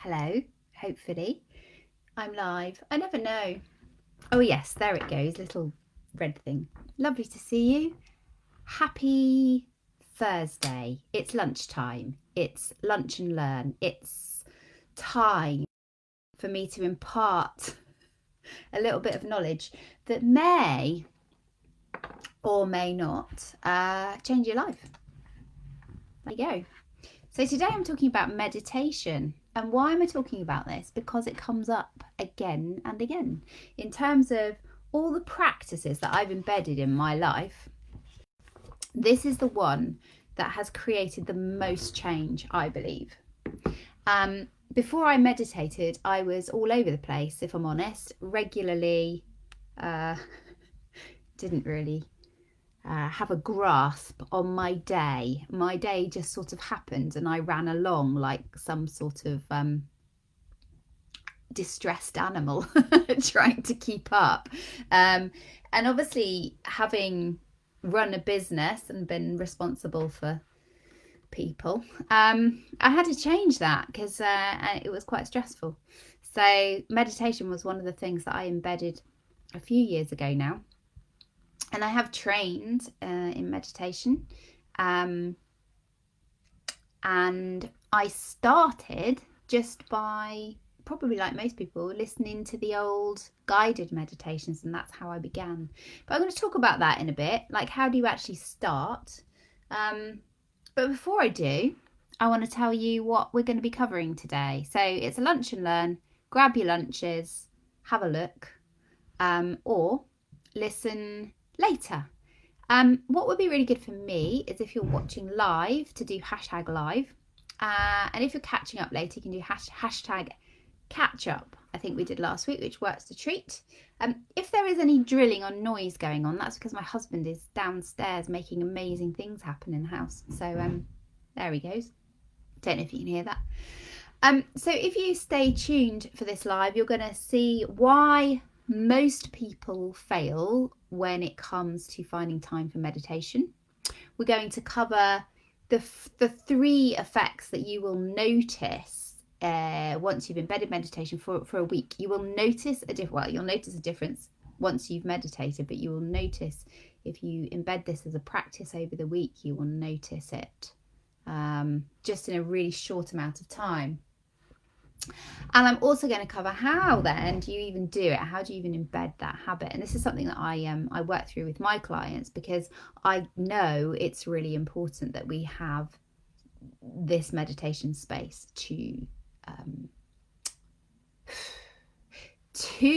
Hello, hopefully. I'm live. I never know. Oh, yes, there it goes. Little red thing. Lovely to see you. Happy Thursday. It's lunchtime. It's lunch and learn. It's time for me to impart a little bit of knowledge that may or may not change your life. There you go. So today I'm talking about meditation. And why am I talking about this? Because it comes up again and again in terms of all the practices that I've embedded in my life. This is the one that has created the most change, I believe. Before I meditated, I was all over the place, if I'm honest, regularly, didn't really have a grasp on my day. My day just sort of happened and I ran along like some sort of distressed animal trying to keep up. And obviously, having run a business and been responsible for people, I had to change that because it was quite stressful. So meditation was one of the things that I embedded a few years ago now. And I have trained in meditation. And I started just by, probably like most people, listening to the old guided meditations, and that's how I began. But I'm going to talk about that in a bit, like how do you actually start? But before I do, I want to tell you what we're going to be covering today. So it's a lunch and learn. Grab your lunches, have a look, or listen later. What would be really good for me is if you're watching live to do hashtag live. And if you're catching up later, you can do hashtag catch up. I think we did last week, which works a treat. If there is any drilling or noise going on, that's because my husband is downstairs making amazing things happen in the house. So there he goes. Don't know if you can hear that. So if you stay tuned for this live, you're going to see why most people fail when it comes to finding time for meditation. We're going to cover the three effects that you will notice once you've embedded meditation for a week. You will notice you'll notice a difference once you've meditated, but you will notice if you embed this as a practice over the week, you will notice it just in a really short amount of time. And I'm also going to cover how then do you even do it? How do you even embed that habit? And this is something that I work through with my clients because I know it's really important that we have this meditation space to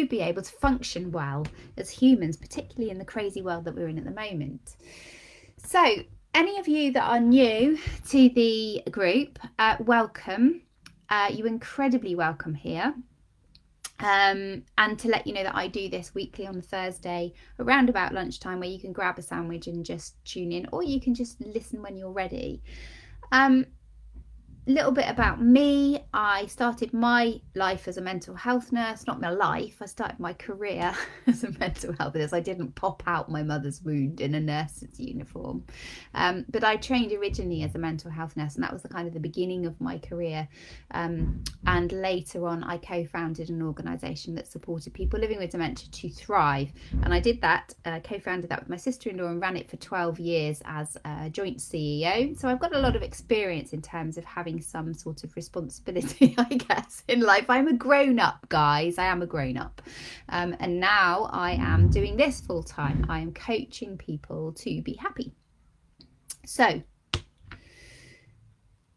be able to function well as humans, particularly in the crazy world that we're in at the moment. So any of you that are new to the group, welcome. You're incredibly welcome here. And to let you know that I do this weekly on Thursday around about lunchtime, where you can grab a sandwich and just tune in, or you can just listen when you're ready. Little bit about me. I started my life as a mental health nurse. Not my life, I started my career as a mental health nurse. I didn't pop out my mother's wound in a nurse's uniform, but I trained originally as a mental health nurse, and that was the kind of the beginning of my career. And later on I co-founded an organisation that supported people living with dementia to thrive, and I did that, co-founded that with my sister-in-law, and ran it for 12 years as a joint CEO. So I've got a lot of experience in terms of having some sort of responsibility, I guess, in life. I'm a grown-up, guys. I am a grown-up. And now I am doing this full-time. I am coaching people to be happy. So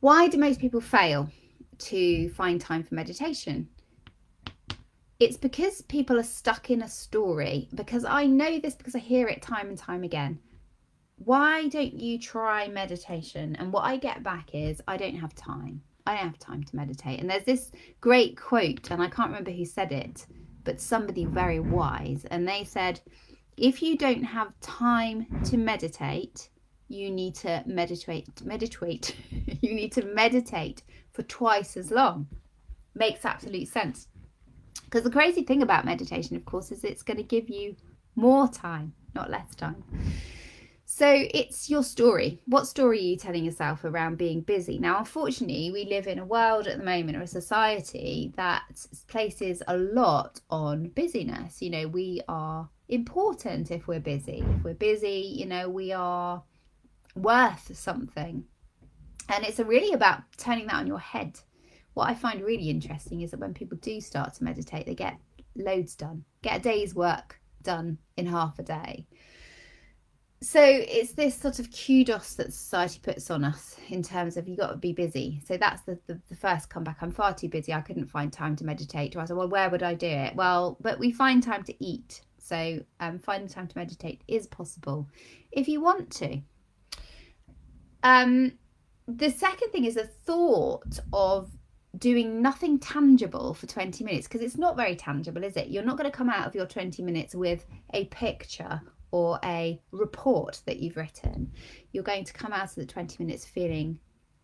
why do most people fail to find time for meditation? It's because people are stuck in a story. Because I know this because I hear it time and time again. Why don't you try meditation? And what I get back is, I don't have time. I don't have time to meditate. And there's this great quote, and I can't remember who said it, but somebody very wise. And they said, if you don't have time to meditate, you need to meditate. You need to meditate for twice as long. Makes absolute sense. Because the crazy thing about meditation, of course, is it's going to give you more time, not less time. So it's your story. What story are you telling yourself around being busy? Now, unfortunately, we live in a world at the moment, or a society that places a lot on busyness. You know, we are important if we're busy. If we're busy, you know, we are worth something. And it's really about turning that on your head. What I find really interesting is that when people do start to meditate, they get loads done, get a day's work done in half a day. So it's this sort of kudos that society puts on us in terms of you got to be busy. So that's the first comeback. I'm far too busy. I couldn't find time to meditate. Or I said, well, where would I do it? Well, but we find time to eat. So finding time to meditate is possible if you want to. The second thing is the thought of doing nothing tangible for 20 minutes, because it's not very tangible, is it? You're not going to come out of your 20 minutes with a picture or a report that you've written. You're going to come out of the 20 minutes feeling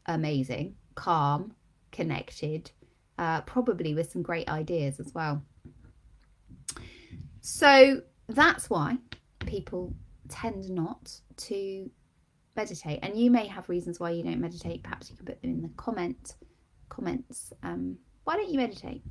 amazing, calm, connected, probably with some great ideas as well. So that's why people tend not to meditate. And you may have reasons why you don't meditate. Perhaps you can put them in the comments. Why don't you meditate?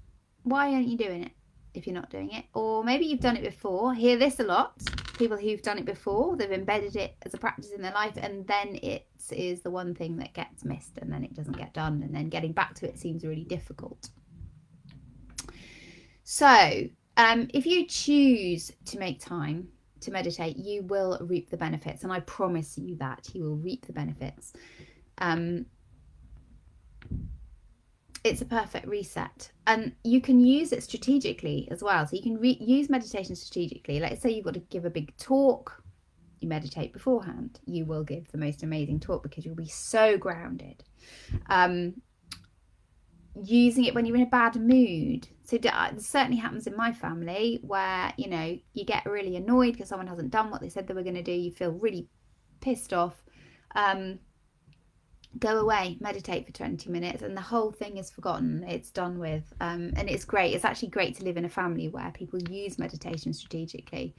Why aren't you doing it if you're not doing it? Or maybe you've done it before. Hear this a lot. People who've done it before, they've embedded it as a practice in their life, and then it is the one thing that gets missed, and then it doesn't get done, and then getting back to it seems really difficult. So if you choose to make time to meditate, you will reap the benefits, and I promise you that you will reap the benefits. It's a perfect reset, and you can use it strategically as well. So you can use meditation strategically. Let's say you've got to give a big talk, you meditate beforehand. You will give the most amazing talk because you'll be so grounded. Using it when you're in a bad mood. So it certainly happens in my family where, you know, you get really annoyed because someone hasn't done what they said they were going to do. You feel really pissed off. Go away, meditate for 20 minutes, and the whole thing is forgotten. It's done with. And it's great. It's actually great to live in a family where people use meditation strategically.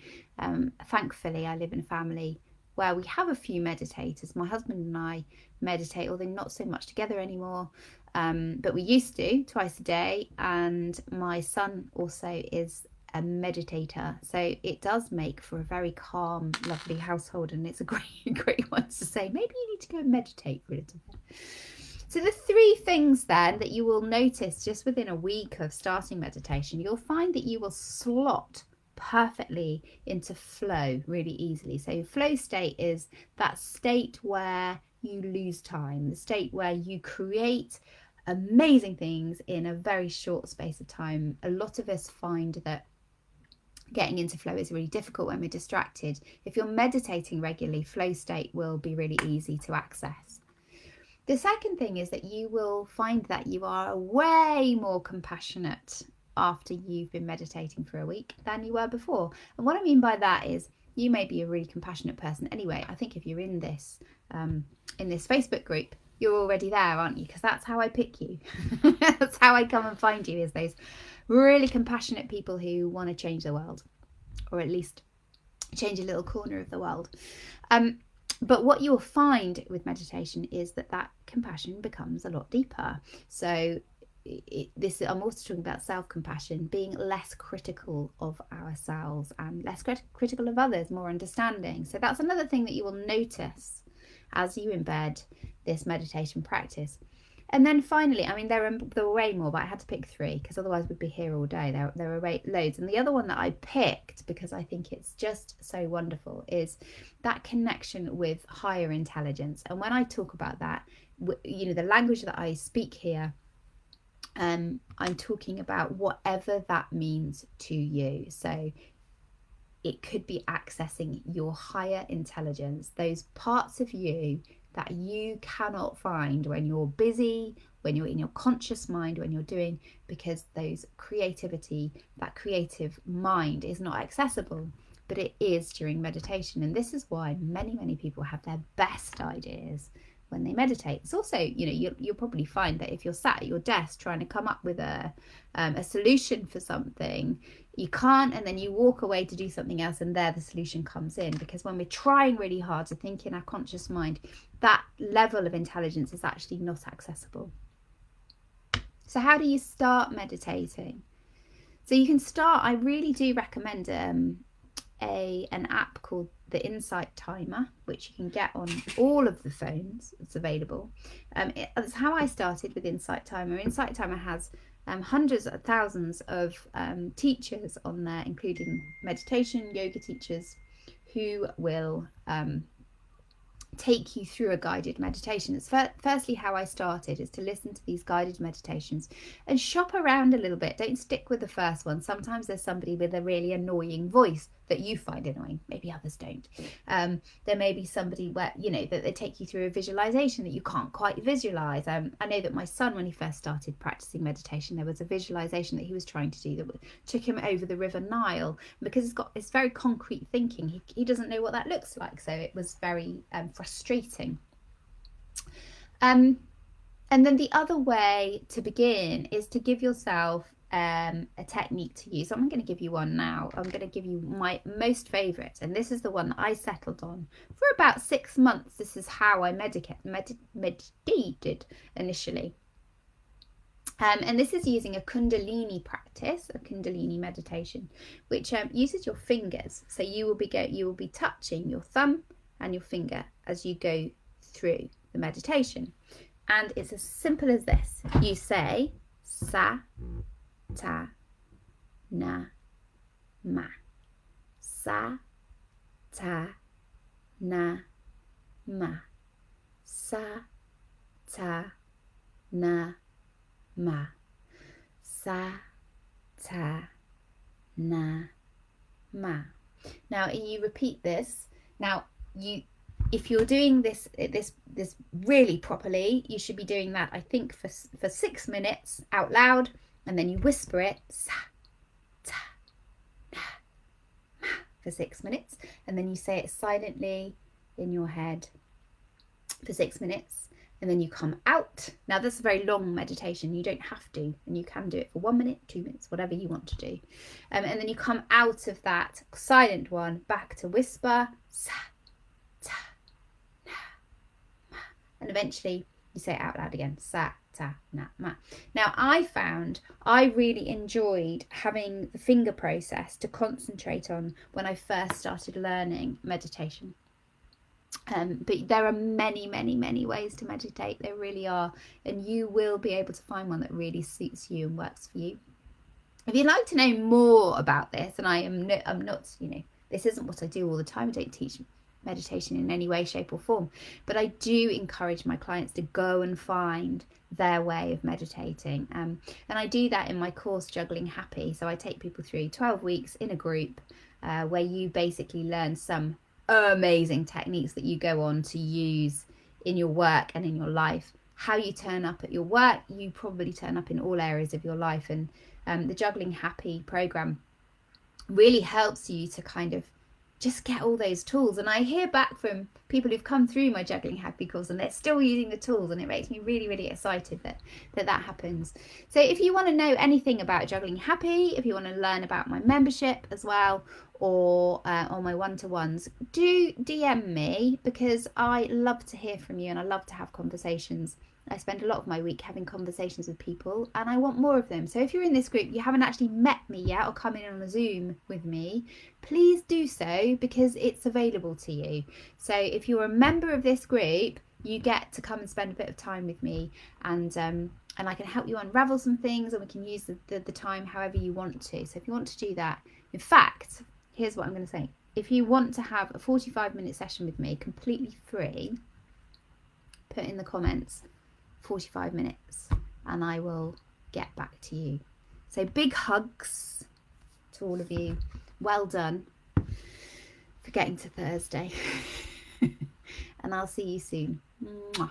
Thankfully, I live in a family where we have a few meditators. My husband and I meditate, although not so much together anymore. But we used to twice a day, and my son also is a meditator, so it does make for a very calm, lovely household, and it's a great one to say maybe you need to go and meditate for a little bit. So the three things then that you will notice just within a week of starting meditation, you'll find that you will slot perfectly into flow really easily. So flow state is that state where you lose time, the state where you create amazing things in a very short space of time. A lot of us find that getting into flow is really difficult when we're distracted. If you're meditating regularly, flow state will be really easy to access. The second thing is that you will find that you are way more compassionate after you've been meditating for a week than you were before. And what I mean by that is you may be a really compassionate person anyway. I think if you're in this Facebook group, you're already there, aren't you? Because that's how I pick you. That's how I come and find you, is those really compassionate people who want to change the world, or at least change a little corner of the world. But what you'll find with meditation is that compassion becomes a lot deeper. So I'm also talking about self-compassion, being less critical of ourselves and less critical of others, more understanding. So that's another thing that you will notice as you embed this meditation practice. And then finally, I mean, there were way more, but I had to pick three because otherwise we'd be here all day. There were loads. And the other one that I picked, because I think it's just so wonderful, is that connection with higher intelligence. And when I talk about that, you know, the language that I speak here, I'm talking about whatever that means to you. So it could be accessing your higher intelligence, those parts of you that you cannot find when you're busy, when you're in your conscious mind, when you're doing, because those creativity, that creative mind is not accessible, but it is during meditation. And this is why many people have their best ideas when they meditate. It's also, you know, you'll probably find that if you're sat at your desk trying to come up with a solution for something, You can't, and then you walk away to do something else, and there the solution comes in. Because when we're trying really hard to think in our conscious mind, that level of intelligence is actually not accessible. So how do you start meditating? So you can start, I really do recommend an app called the Insight Timer, which you can get on all of the phones. It's available. That's how I started with Insight Timer. Insight Timer has hundreds of thousands of teachers on there, including meditation, yoga teachers, who will take you through a guided meditation. It's firstly how I started, is to listen to these guided meditations and shop around a little bit. Don't stick with the first one. Sometimes there's somebody with a really annoying voice that you find annoying, maybe others don't. There may be somebody where, you know, that they take you through a visualization that you can't quite visualize. I know that my son, when he first started practicing meditation, there was a visualization that he was trying to do that took him over the River Nile, because it's very concrete thinking. He doesn't know what that looks like, so it was very frustrating. And then the other way to begin is to give yourself a technique to use. I'm going to give you one now. I'm going to give you my most favorite, and this is the one that I settled on for about 6 months. This is how I meditated initially. And this is using a Kundalini practice, a Kundalini meditation, which uses your fingers. So you will be touching your thumb and your finger as you go through the meditation. And it's as simple as this. You say sa, ta, na, ma. Sa, ta, na, ma. Sa, ta, na, ma. Sa, ta, na, ma. Now you repeat this. Now if you're doing this really properly, you should be doing that, I think, for 6 minutes out loud, and then you whisper it, sa, ta, na, ma, for 6 minutes, and then you say it silently in your head for 6 minutes, and then you come out. Now that's a very long meditation. You don't have to, and you can do it for 1 minute, 2 minutes, whatever you want to do. And then you come out of that silent one back to whisper, sa, ta, na, ma. And eventually you say it out loud again, sa, ta, na, ma. Now I found I really enjoyed having the finger process to concentrate on when I first started learning meditation. But there are many ways to meditate. There really are, and you will be able to find one that really suits you and works for you. If you'd like to know more about this, and I'm not, you know, this isn't what I do all the time. I don't teach meditation in any way, shape or form, but I do encourage my clients to go and find their way of meditating, and I do that in my course Juggling Happy. So I take people through 12 weeks in a group where you basically learn some amazing techniques that you go on to use in your work and in your life. How you turn up at your work, you probably turn up in all areas of your life, and the Juggling Happy program really helps you to kind of just get all those tools. And I hear back from people who've come through my Juggling Happy course and they're still using the tools, and it makes me really excited that happens. So if you want to know anything about Juggling Happy, if you want to learn about my membership as well, or on my one-to-ones, do DM me, because I love to hear from you and I love to have conversations. I spend a lot of my week having conversations with people, and I want more of them. So if you're in this group, you haven't actually met me yet or come in on a Zoom with me, please do so, because it's available to you. So if you're a member of this group, you get to come and spend a bit of time with me, and I can help you unravel some things, and we can use the time however you want to. So if you want to do that, in fact, here's what I'm going to say. If you want to have a 45-minute session with me completely free, put in the comments 45 minutes and I will get back to you. So big hugs to all of you. Well done for getting to Thursday. And I'll see you soon. Mwah.